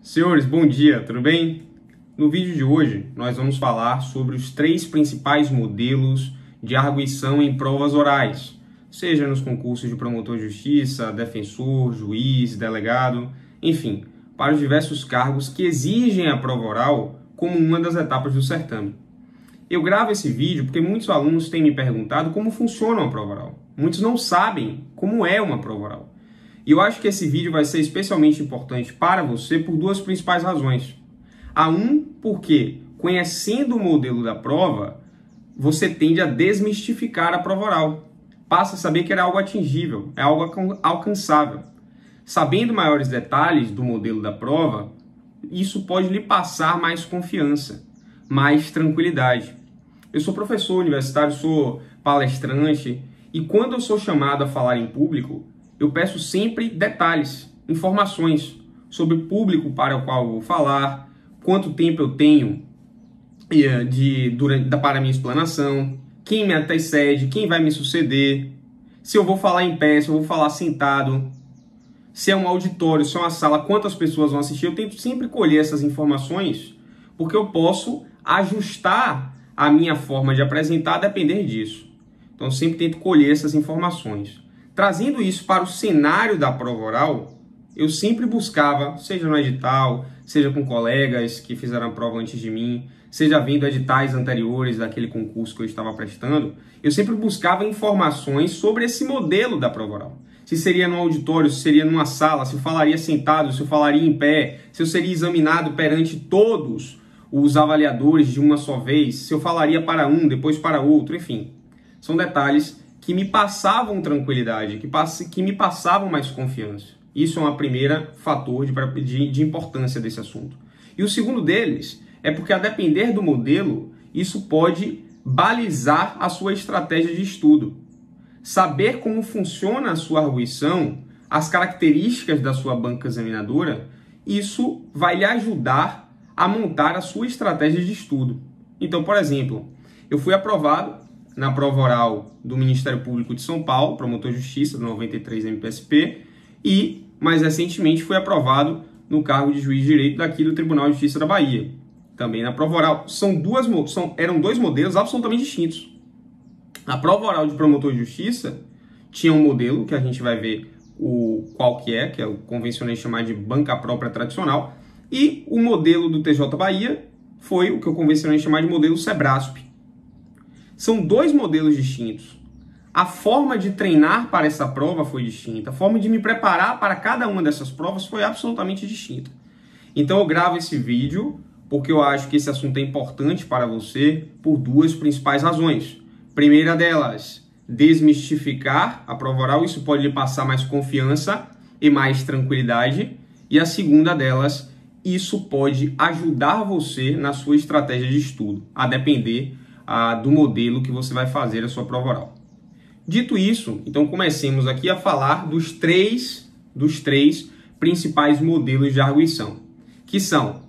Senhores, bom dia, tudo bem? No vídeo de hoje, nós vamos falar sobre os 3 principais modelos de arguição em provas orais, seja nos concursos de promotor de justiça, defensor, juiz, delegado, enfim, para os diversos cargos que exigem a prova oral como uma das etapas do certame. Eu gravo esse vídeo porque muitos alunos têm me perguntado como funciona uma prova oral. Muitos não sabem como é uma prova oral. E eu acho que esse vídeo vai ser especialmente importante para você por 2 principais razões. Porque, conhecendo o modelo da prova, você tende a desmistificar a prova oral. Passa a saber que era algo atingível, é algo alcançável. Sabendo maiores detalhes do modelo da prova, isso pode lhe passar mais confiança, mais tranquilidade. Eu sou professor universitário, sou palestrante, e quando eu sou chamado a falar em público, eu peço sempre detalhes, informações sobre o público para o qual eu vou falar, quanto tempo eu tenho para a minha explanação, quem me antecede, quem vai me suceder, se eu vou falar em pé, se eu vou falar sentado, se é um auditório, se é uma sala, quantas pessoas vão assistir. Eu tento sempre colher essas informações, porque eu posso ajustar a minha forma de apresentar a depender disso. Então, eu sempre tento colher essas informações. Trazendo isso para o cenário da prova oral, eu sempre buscava, seja no edital, seja com colegas que fizeram a prova antes de mim, seja vendo editais anteriores daquele concurso que eu estava prestando, eu sempre buscava informações sobre esse modelo da prova oral. Se seria no auditório, se seria numa sala, se eu falaria sentado, se eu falaria em pé, se eu seria examinado perante todos os avaliadores de uma só vez, se eu falaria para um, depois para outro, enfim. São detalhes que me passavam tranquilidade, que me passavam mais confiança. Isso é um primeiro fator de importância desse assunto. E o segundo deles é porque, a depender do modelo, isso pode balizar a sua estratégia de estudo. Saber como funciona a sua arguição, as características da sua banca examinadora, isso vai lhe ajudar a montar a sua estratégia de estudo. Então, por exemplo, eu fui aprovado na prova oral do Ministério Público de São Paulo, promotor de justiça do 93 MPSP, e, mais recentemente, fui aprovado no cargo de juiz de direito daqui do Tribunal de Justiça da Bahia. Também na prova oral. Eram 2 modelos absolutamente distintos. A prova oral de promotor de justiça tinha um modelo, que a gente vai ver qual que é o convencional chamado de banca própria tradicional, e o modelo do TJ Bahia foi o que eu convencionei chamar de modelo Sebrasp. São 2 modelos distintos. A forma de treinar para essa prova foi distinta. A forma de me preparar para cada uma dessas provas foi absolutamente distinta. Então eu gravo esse vídeo porque eu acho que esse assunto é importante para você por 2 principais razões. Primeira delas, desmistificar a prova oral. Isso pode lhe passar mais confiança e mais tranquilidade. E a segunda delas, isso pode ajudar você na sua estratégia de estudo, a depender do modelo que você vai fazer a sua prova oral. Dito isso, então comecemos aqui a falar dos três principais modelos de arguição, que são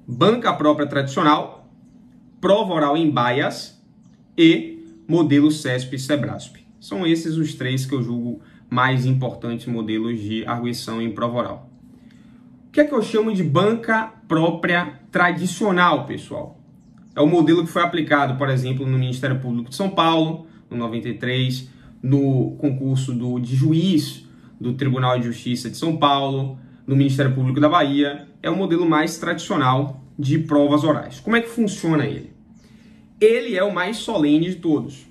banca própria tradicional, prova oral em baias e modelo CESP e Sebrasp. São esses os 3 que eu julgo mais importantes modelos de arguição em prova oral. O que é que eu chamo de banca própria tradicional, pessoal? É o modelo que foi aplicado, por exemplo, no Ministério Público de São Paulo, no 93, no concurso de juiz do Tribunal de Justiça de São Paulo, no Ministério Público da Bahia. É o modelo mais tradicional de provas orais. Como é que funciona ele? Ele é o mais solene de todos.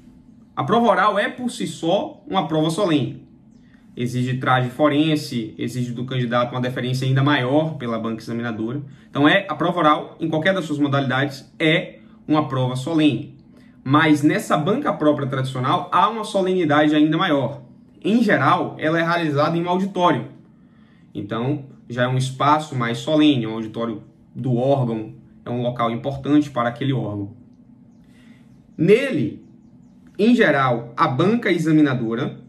A prova oral é, por si só, uma prova solene. Exige traje forense, exige do candidato uma deferência ainda maior pela banca examinadora. Então, a prova oral, em qualquer das suas modalidades, é uma prova solene. Mas nessa banca própria tradicional, há uma solenidade ainda maior. Em geral, ela é realizada em um auditório. Então, já é um espaço mais solene, um auditório do órgão, é um local importante para aquele órgão. Nele, em geral, a banca examinadora,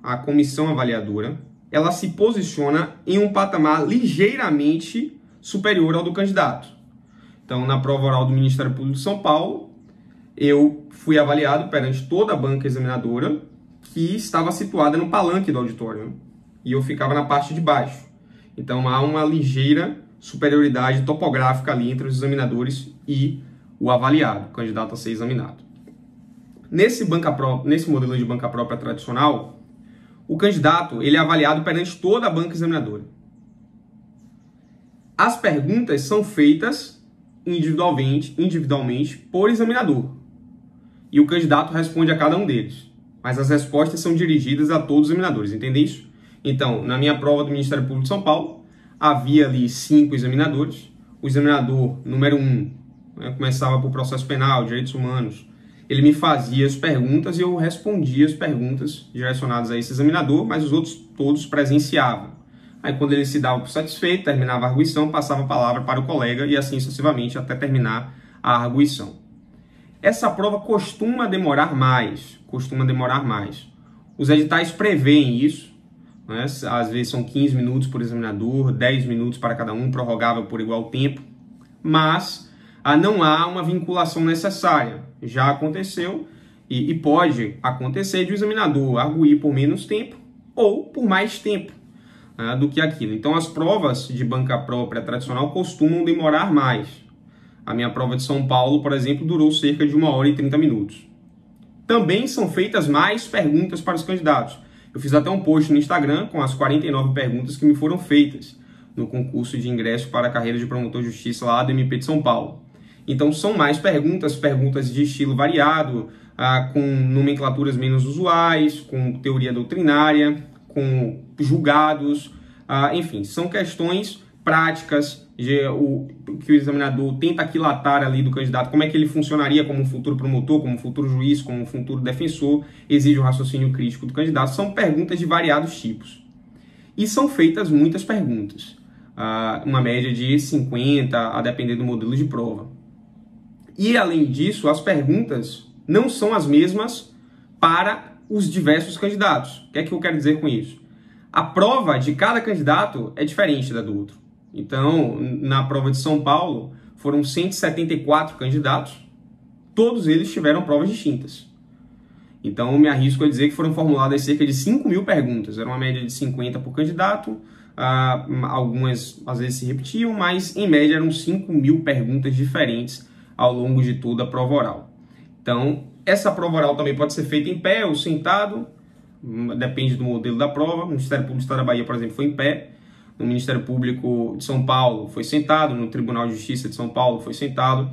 a comissão avaliadora, ela se posiciona em um patamar ligeiramente superior ao do candidato. Então, na prova oral do Ministério Público de São Paulo, eu fui avaliado perante toda a banca examinadora, que estava situada no palanque do auditório, e eu ficava na parte de baixo. Então, há uma ligeira superioridade topográfica ali entre os examinadores e o avaliado, o candidato a ser examinado. Nesse modelo de banca própria tradicional, o candidato ele é avaliado perante toda a banca examinadora. As perguntas são feitas individualmente por examinador. E o candidato responde a cada um deles. Mas as respostas são dirigidas a todos os examinadores, entende isso? Então, na minha prova do Ministério Público de São Paulo, havia ali 5 examinadores. O examinador número 1, começava por processo penal, direitos humanos. Ele me fazia as perguntas e eu respondia as perguntas direcionadas a esse examinador, mas os outros todos presenciavam. Aí, quando ele se dava por satisfeito, terminava a arguição, passava a palavra para o colega e assim sucessivamente até terminar a arguição. Essa prova costuma demorar mais. Os editais prevêem isso, né? Às vezes são 15 minutos por examinador, 10 minutos para cada um, prorrogável por igual tempo, mas não há uma vinculação necessária. Já aconteceu e pode acontecer de o examinador arguir por menos tempo ou por mais tempo do que aquilo. Então, as provas de banca própria tradicional costumam demorar mais. A minha prova de São Paulo, por exemplo, durou cerca de 1 hora e 30 minutos. Também são feitas mais perguntas para os candidatos. Eu fiz até um post no Instagram com as 49 perguntas que me foram feitas no concurso de ingresso para a carreira de promotor de justiça lá do MP de São Paulo. Então, são mais perguntas de estilo variado, com nomenclaturas menos usuais, com teoria doutrinária, com julgados, enfim, são questões práticas que o examinador tenta aquilatar ali do candidato, como é que ele funcionaria como um futuro promotor, como um futuro juiz, como um futuro defensor, exige um raciocínio crítico do candidato. São perguntas de variados tipos. E são feitas muitas perguntas, uma média de 50, a depender do modelo de prova. E, além disso, as perguntas não são as mesmas para os diversos candidatos. O que é que eu quero dizer com isso? A prova de cada candidato é diferente da do outro. Então, na prova de São Paulo, foram 174 candidatos, todos eles tiveram provas distintas. Então, eu me arrisco a dizer que foram formuladas cerca de 5.000 perguntas, era uma média de 50 por candidato, algumas às vezes se repetiam, mas em média eram 5.000 perguntas diferentes ao longo de toda a prova oral. Então, essa prova oral também pode ser feita em pé ou sentado, depende do modelo da prova. No Ministério Público do Estado da Bahia, por exemplo, foi em pé. No Ministério Público de São Paulo foi sentado. No Tribunal de Justiça de São Paulo foi sentado.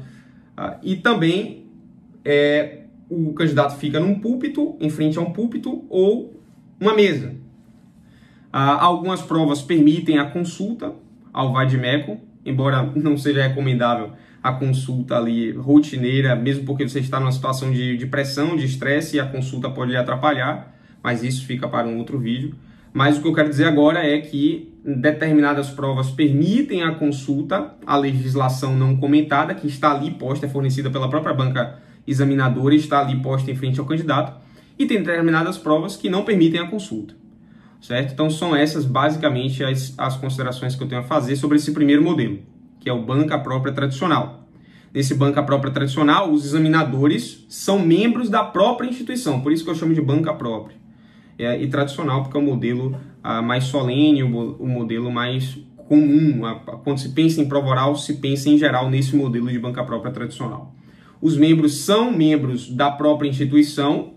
E também o candidato fica num púlpito, em frente a um púlpito ou uma mesa. Algumas provas permitem a consulta ao vade-mecum, embora não seja recomendável a consulta ali rotineira, mesmo porque você está numa situação de pressão, de estresse, e a consulta pode lhe atrapalhar, mas isso fica para um outro vídeo. Mas o que eu quero dizer agora é que determinadas provas permitem a consulta à legislação não comentada, que está ali posta, é fornecida pela própria banca examinadora, está ali posta em frente ao candidato, e tem determinadas provas que não permitem a consulta, certo? Então são essas basicamente as considerações que eu tenho a fazer sobre esse primeiro modelo, que é o banca própria tradicional. Nesse banca própria tradicional, os examinadores são membros da própria instituição, por isso que eu chamo de banca própria. E tradicional porque é o modelo mais solene, o modelo mais comum. Quando se pensa em prova oral, se pensa em geral nesse modelo de banca própria tradicional. Os membros são membros da própria instituição,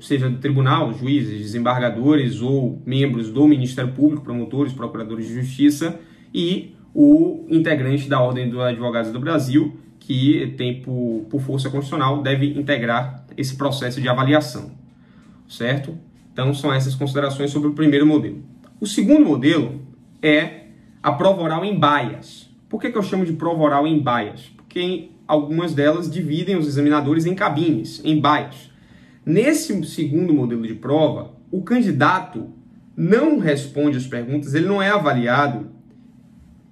seja do tribunal, juízes, desembargadores ou membros do Ministério Público, promotores, procuradores de justiça, e o integrante da Ordem dos Advogados do Brasil, que tem por força constitucional, deve integrar esse processo de avaliação, certo? Então são essas considerações sobre o primeiro modelo. O segundo modelo é a prova oral em baias. Por que eu chamo de prova oral em baias? Porque algumas delas dividem os examinadores em cabines, em baias. Nesse segundo modelo de prova, o candidato não responde as perguntas, ele não é avaliado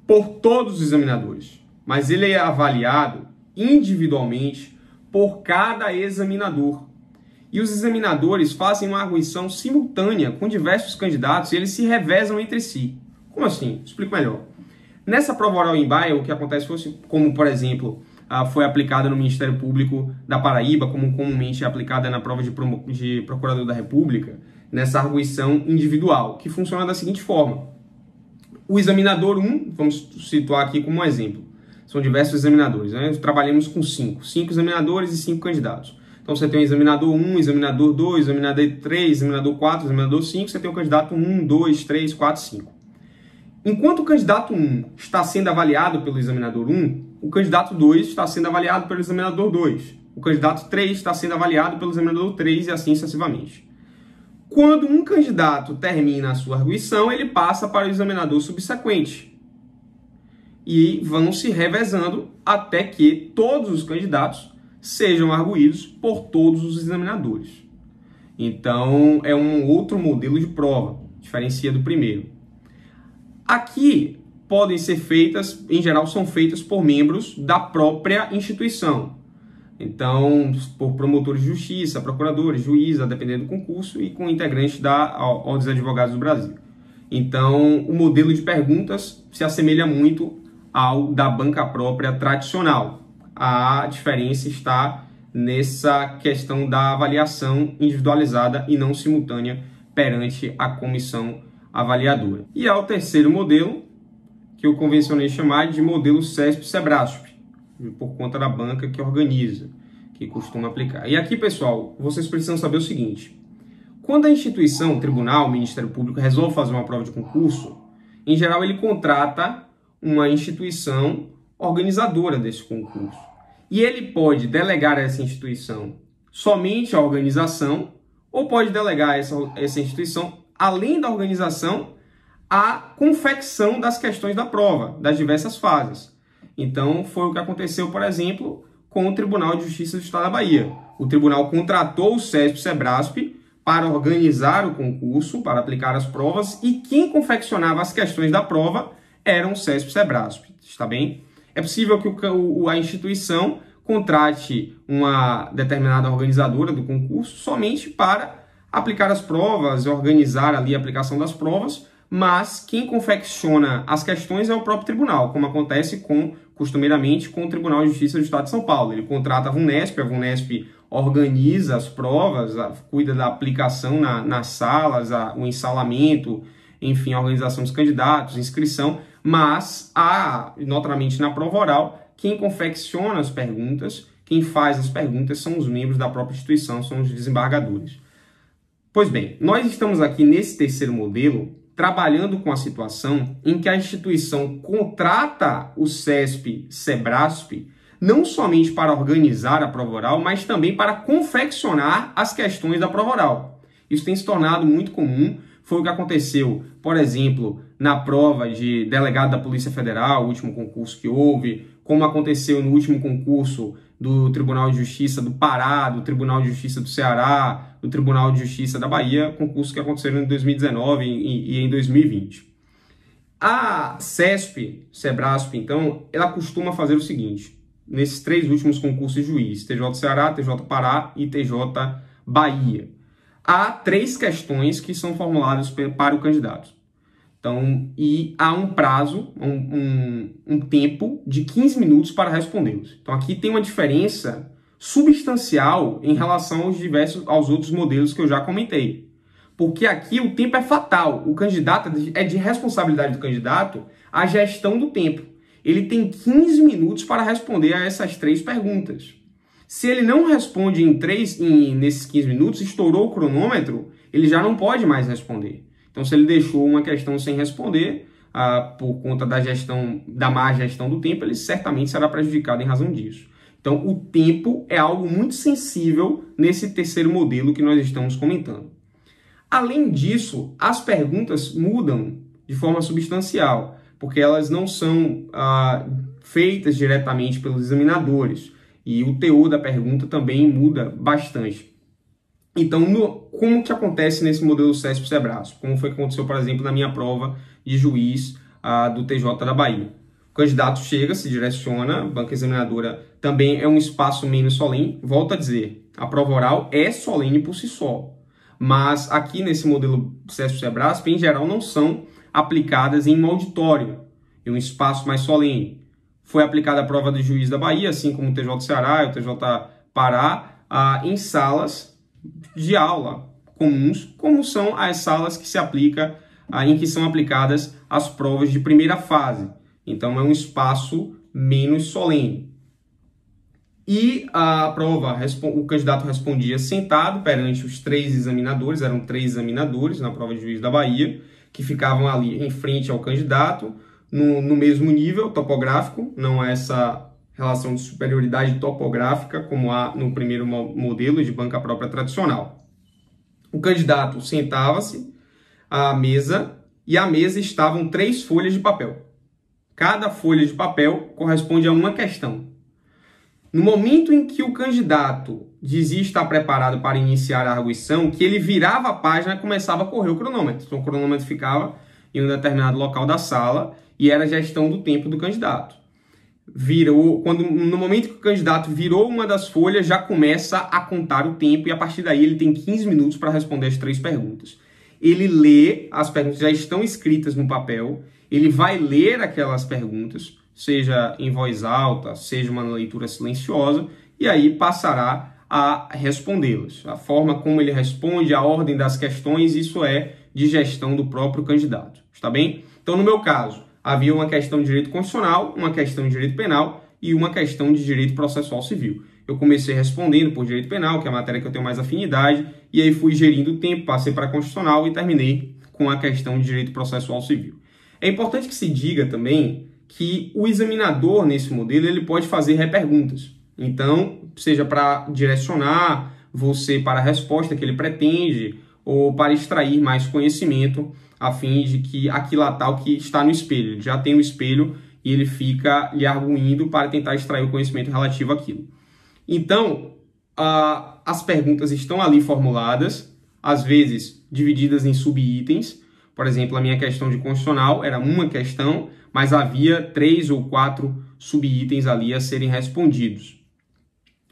por todos os examinadores, mas ele é avaliado individualmente por cada examinador. E os examinadores fazem uma arguição simultânea com diversos candidatos e eles se revezam entre si. Como assim? Explico melhor. Nessa prova oral em baia, o que acontece fosse, como por exemplo, foi aplicada no Ministério Público da Paraíba, como comumente é aplicada na prova de Procurador da República, nessa arguição individual, que funciona da seguinte forma. O examinador 1, vamos situar aqui como um exemplo. São diversos examinadores, né? Trabalhamos com 5 examinadores e 5 candidatos. Então você tem o examinador 1, examinador 2, examinador 3, examinador 4, examinador 5, você tem o candidato 1, 2, 3, 4, 5. Enquanto o candidato 1 está sendo avaliado pelo examinador 1, o candidato 2 está sendo avaliado pelo examinador 2. O candidato 3 está sendo avaliado pelo examinador 3 e assim sucessivamente. Quando um candidato termina a sua arguição, ele passa para o examinador subsequente. E vão se revezando até que todos os candidatos sejam arguídos por todos os examinadores. Então, é um outro modelo de prova, diferencia do primeiro. Aqui podem ser feitas, em geral, são feitas por membros da própria instituição. Então, por promotores de justiça, procuradores, juízes, a depender do concurso, e com integrantes da Ordem dos Advogados do Brasil. Então, o modelo de perguntas se assemelha muito ao da banca própria tradicional. A diferença está nessa questão da avaliação individualizada e não simultânea perante a comissão avaliadora. E ao terceiro modelo, que eu convencionei chamar de modelo CESP-SEBRASP, por conta da banca que organiza, que costuma aplicar. E aqui, pessoal, vocês precisam saber o seguinte: quando a instituição, o tribunal, o Ministério Público, resolve fazer uma prova de concurso, em geral ele contrata uma instituição organizadora desse concurso. E ele pode delegar a essa instituição somente a organização, ou pode delegar a essa instituição, além da organização, a confecção das questões da prova, das diversas fases. Então, foi o que aconteceu, por exemplo, com o Tribunal de Justiça do Estado da Bahia. O tribunal contratou o CESP-SEBRASP para organizar o concurso, para aplicar as provas, e quem confeccionava as questões da prova eram o CESP-SEBRASP, está bem? É possível que a instituição contrate uma determinada organizadora do concurso somente para aplicar as provas, organizar ali a aplicação das provas, mas quem confecciona as questões é o próprio tribunal, como acontece costumeiramente com o Tribunal de Justiça do Estado de São Paulo. Ele contrata a VUNESP organiza as provas, cuida da aplicação nas salas, o ensalamento, enfim, a organização dos candidatos, inscrição, mas, notadamente na prova oral, quem confecciona as perguntas, quem faz as perguntas são os membros da própria instituição, são os desembargadores. Pois bem, nós estamos aqui nesse terceiro modelo trabalhando com a situação em que a instituição contrata o CESP-SEBRASP não somente para organizar a prova oral, mas também para confeccionar as questões da prova oral. Isso tem se tornado muito comum. Foi o que aconteceu, por exemplo, na prova de delegado da Polícia Federal, o último concurso que houve, como aconteceu no último concurso do Tribunal de Justiça do Pará, do Tribunal de Justiça do Ceará, do Tribunal de Justiça da Bahia, concursos que aconteceram em 2019 e em 2020. A CESP-SEBRASP, então, ela costuma fazer o seguinte: nesses 3 últimos concursos de juiz, TJ Ceará, TJ Pará e TJ Bahia, há 3 questões que são formuladas para o candidato. Então, e há um prazo, um tempo de 15 minutos para respondê-los. Então, aqui tem uma diferença substancial em relação aos outros modelos que eu já comentei. Porque aqui o tempo é fatal. O candidato, é de responsabilidade do candidato a gestão do tempo. Ele tem 15 minutos para responder a essas 3 perguntas. Se ele não responde nesses 15 minutos, estourou o cronômetro, ele já não pode mais responder. Então, se ele deixou uma questão sem responder, por conta da má gestão do tempo, ele certamente será prejudicado em razão disso. Então, o tempo é algo muito sensível nesse terceiro modelo que nós estamos comentando. Além disso, as perguntas mudam de forma substancial, porque elas não são feitas diretamente pelos examinadores. E o teor da pergunta também muda bastante. Então, como que acontece nesse modelo CESP-SEBRASP? Como foi que aconteceu, por exemplo, na minha prova de juiz do TJ da Bahia? O candidato chega, se direciona, a banca examinadora também é um espaço menos solene. Volto a dizer, a prova oral é solene por si só. Mas aqui nesse modelo CESP-SEBRASP, em geral, não são aplicadas em um auditório, em um espaço mais solene. Foi aplicada a prova do juiz da Bahia, assim como o TJ Ceará e o TJ Pará, em salas de aula comuns, como são as salas que se aplica, em que são aplicadas as provas de primeira fase. Então, é um espaço menos solene. E a prova, o candidato respondia sentado perante os 3 examinadores, eram 3 examinadores na prova de juiz da Bahia, que ficavam ali em frente ao candidato, no mesmo nível topográfico, não há essa relação de superioridade topográfica como há no primeiro modelo de banca própria tradicional. O candidato sentava-se à mesa e à mesa estavam 3 folhas de papel. Cada folha de papel corresponde a uma questão. No momento em que o candidato dizia estar preparado para iniciar a arguição, que ele virava a página e começava a correr o cronômetro. Então, o cronômetro ficava em um determinado local da sala e era a gestão do tempo do candidato. No momento que o candidato virou uma das folhas, já começa a contar o tempo e a partir daí ele tem 15 minutos para responder as 3 perguntas. Ele lê, as perguntas já estão escritas no papel, ele vai ler aquelas perguntas, seja em voz alta, seja uma leitura silenciosa, e aí passará a respondê-las. A forma como ele responde, a ordem das questões, isso é de gestão do próprio candidato. Está bem? Então, no meu caso, havia uma questão de direito constitucional, uma questão de direito penal e uma questão de direito processual civil. Eu comecei respondendo por direito penal, que é a matéria que eu tenho mais afinidade, e aí fui gerindo o tempo, passei para a constitucional e terminei com a questão de direito processual civil. É importante que se diga também que o examinador, nesse modelo, ele pode fazer reperguntas. Então, seja para direcionar você para a resposta que ele pretende ou para extrair mais conhecimento a fim de que aquilatar o que está no espelho. Ele já tem o espelho e ele fica lhe arguindo para tentar extrair o conhecimento relativo àquilo. Então, as perguntas estão ali formuladas, às vezes divididas em subitens. Por exemplo, a minha questão de constitucional era uma questão, mas havia 3 ou 4 subitens ali a serem respondidos.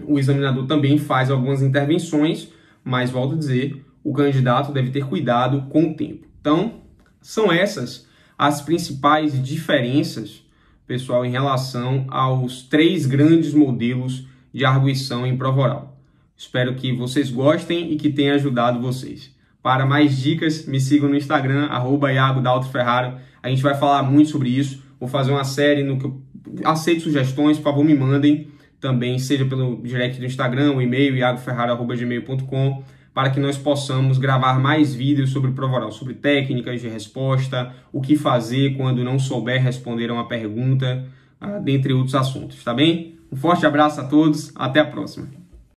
O examinador também faz algumas intervenções, mas, volto a dizer, o candidato deve ter cuidado com o tempo. Então, são essas as principais diferenças, pessoal, em relação aos 3 grandes modelos de arguição em prova oral. Espero que vocês gostem e que tenha ajudado vocês. Para mais dicas, me sigam no Instagram, @iago_ferraro. A gente vai falar muito sobre isso. Vou fazer uma série no que eu aceito sugestões, por favor, me mandem também, seja pelo direct do Instagram, o e-mail, iagoferraro@gmail.com, para que nós possamos gravar mais vídeos sobre prova oral, sobre técnicas de resposta, o que fazer quando não souber responder a uma pergunta, dentre outros assuntos, tá bem? Um forte abraço a todos, até a próxima.